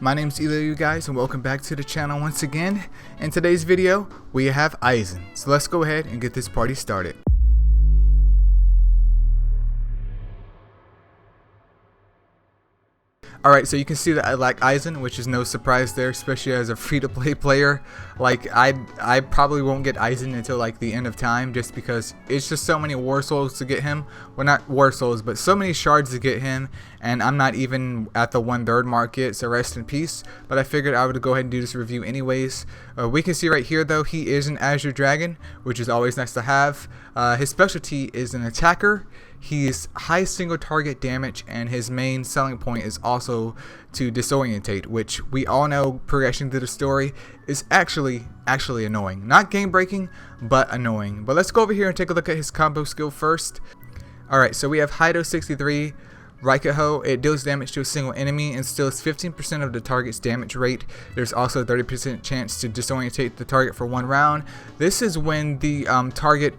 My name's Elo, you guys, and welcome back to the channel once again. In today's video, we have Aizen. So let's go ahead and get this party started. Alright, so you can see that I like Aizen, which is no surprise there, especially as a free-to-play player. Like, I probably won't get Aizen until like the end of time, just because it's just so many war souls to get him. Well, not war souls, but so many shards to get him, and I'm not even at the 1/3 mark yet, so rest in peace. But I figured I would go ahead and do this review anyways. We can see right here, though, he is an Azure Dragon, which is always nice to have. His specialty is an attacker. He's high single target damage, and his main selling point is also to disorientate, which we all know progression through the story is actually annoying. Not game breaking, but annoying. But let's go over here and take a look at his combo skill first. Alright, so we have Haido 63. Raikaho, it deals damage to a single enemy and steals 15% of the target's damage rate. There's also a 30% chance to disorientate the target for 1 round. This is when the target,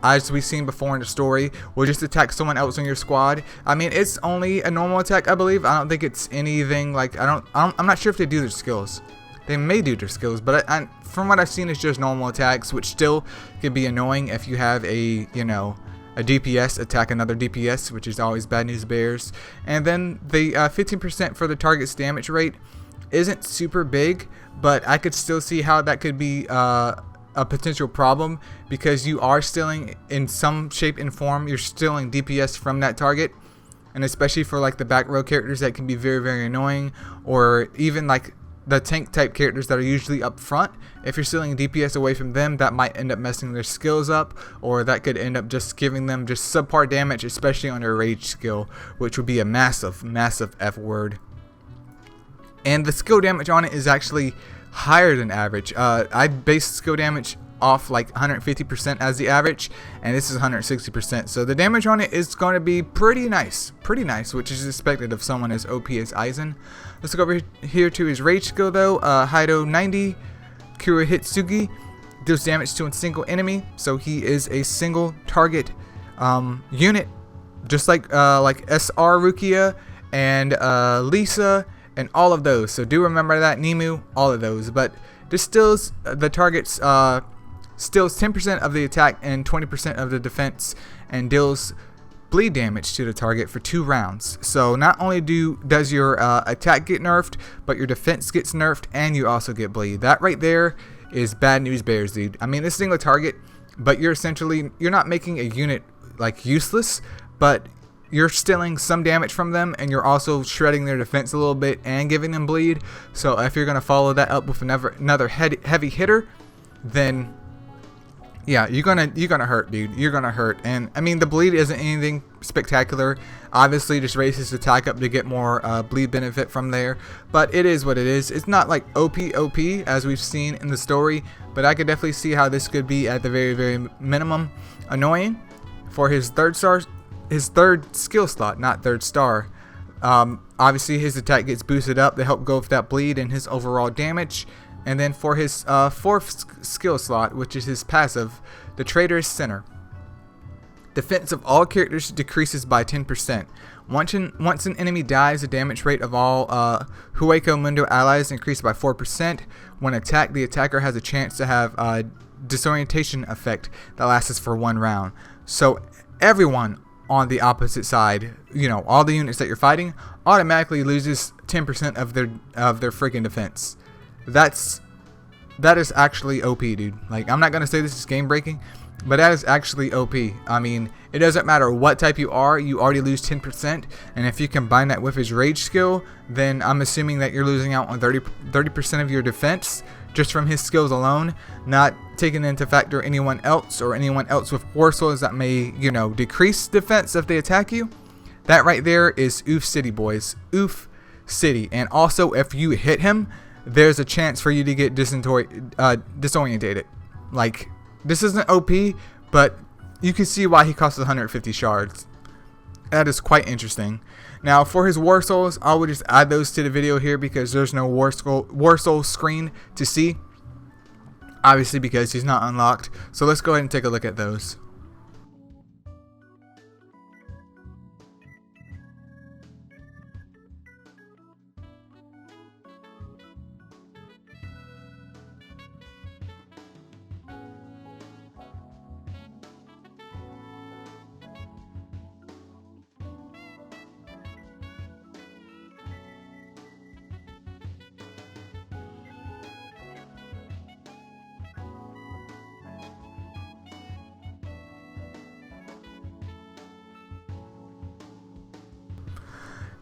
as we've seen before in the story, will just attack someone else in your squad. I mean, it's only a normal attack, I believe. I don't think it's anything like, I'm not sure if they do their skills. They may do their skills, but from what I've seen, it's just normal attacks, which still can be annoying if you have a DPS attack another DPS, which is always bad news bears. And then the 15% for the target's damage rate isn't super big, but I could still see how that could be a potential problem, because you are stealing, in some shape and form, you're stealing DPS from that target. And especially for like the back row characters, that can be very annoying, or even like the tank type characters that are usually up front. If you're stealing DPS away from them, that might end up messing their skills up, or that could end up just giving them just subpar damage, especially on their rage skill, which would be a massive F word. And the skill damage on it is actually higher than average. I based skill damage off like 150% as the average, and this is 160%. So the damage on it is going to be pretty nice, which is expected of someone as OP as Aizen. Let's go over here to his rage skill though. Haido 90, Kura Hitsugi, deals damage to a single enemy, so he is a single target unit, just like SR Rukia and Lisa and all of those. So do remember that, Nemu, all of those. But this steals the target's steals 10% of the attack and 20% of the defense, and deals bleed damage to the target for 2 rounds. So not only does your attack get nerfed, but your defense gets nerfed, and you also get bleed. That right there is bad news bears, dude. I mean, this single target, but you're not making a unit like useless, but you're stealing some damage from them, and you're also shredding their defense a little bit and giving them bleed. So if you're gonna follow that up with another heavy hitter, then yeah, you're gonna hurt, dude. You're gonna hurt. And I mean, the bleed isn't anything spectacular. Obviously, just raises the attack up to get more bleed benefit from there. But it is what it is. It's not like OP as we've seen in the story, but I could definitely see how this could be at the very minimum annoying. For his third skill slot, not third star. Obviously, his attack gets boosted up to help go with that bleed and his overall damage. And then for his 4th skill slot, which is his passive, the Traitor's Center. Defense of all characters decreases by 10%. Once an enemy dies, the damage rate of all Hueco Mundo allies increases by 4%. When attacked, the attacker has a chance to have a disorientation effect that lasts for 1 round. So everyone on the opposite side, all the units that you're fighting, automatically loses 10% of their freaking defense. That is actually OP, dude. Like, I'm not gonna say this is game breaking, but that is actually OP. I mean, it doesn't matter what type you are, you already lose 10%, and if you combine that with his rage skill, then I'm assuming that you're losing out on 30% of your defense just from his skills alone, not taking into factor anyone else with war souls that may, decrease defense if they attack you. That right there is Oof City, boys. Oof City. And also, if you hit him, there's a chance for you to get disorientated. Like, this isn't OP, but you can see why he costs 150 shards. That is quite interesting. Now, for his war souls, I will just add those to the video here, because there's no war soul screen to see, obviously because he's not unlocked. So let's go ahead and take a look at those.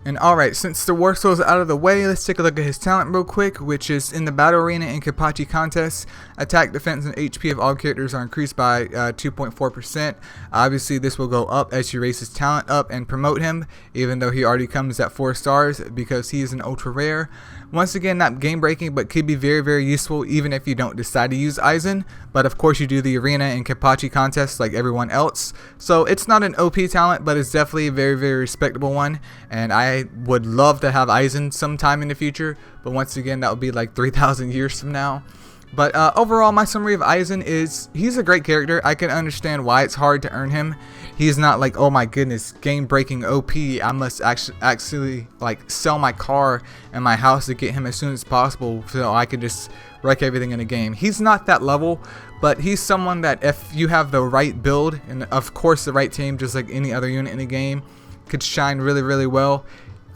And alright, since the War Soul's out of the way, let's take a look at his talent real quick, which is in the Battle Arena and Kenpachi contests. Attack, defense, and HP of all characters are increased by 2.4%. Obviously, this will go up as you raise his talent up and promote him, even though he already comes at 4 stars because he is an ultra rare. Once again, not game breaking, but could be very, very useful even if you don't decide to use Aizen. But of course, you do the Arena and Kenpachi contests like everyone else. So it's not an OP talent, but it's definitely a very, very respectable one. And I would love to have Aizen sometime in the future, but once again, that would be like 3,000 years from now. But overall, my summary of Aizen is he's a great character. I can understand why it's hard to earn him. He's not like, oh my goodness, game-breaking OP. I must actually like sell my car and my house to get him as soon as possible so I can just wreck everything in the game. He's not that level, but he's someone that if you have the right build and of course the right team, just like any other unit in the game, could shine really, really well.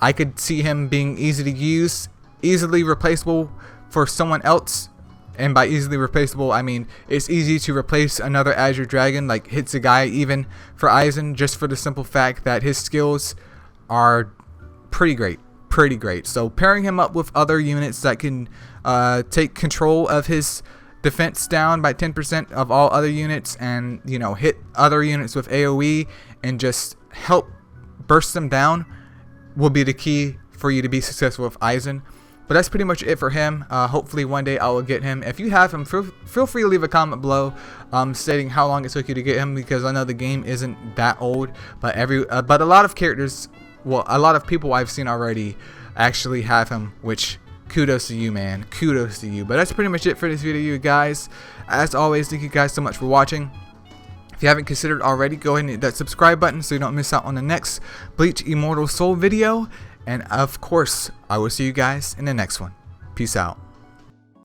I could see him being easy to use, easily replaceable for someone else. And by easily replaceable, I mean it's easy to replace another Azure Dragon like Hitsugai even for Aizen, just for the simple fact that his skills are pretty great. So pairing him up with other units that can take control of his defense down by 10% of all other units, and you know, hit other units with AoE and just help burst them down, will be the key for you to be successful with Aizen. But that's pretty much it for him. Hopefully one day I will get him. If you have him, feel free to leave a comment below stating how long it took you to get him, because I know the game isn't that old. But but a lot of characters, well, a lot of people I've seen already actually have him, which kudos to you, man. Kudos to you. But that's pretty much it for this video, guys. As always, thank you guys so much for watching. If you haven't considered already, go ahead and hit that subscribe button so you don't miss out on the next Bleach Immortal Soul video. And of course, I will see you guys in the next one. Peace out.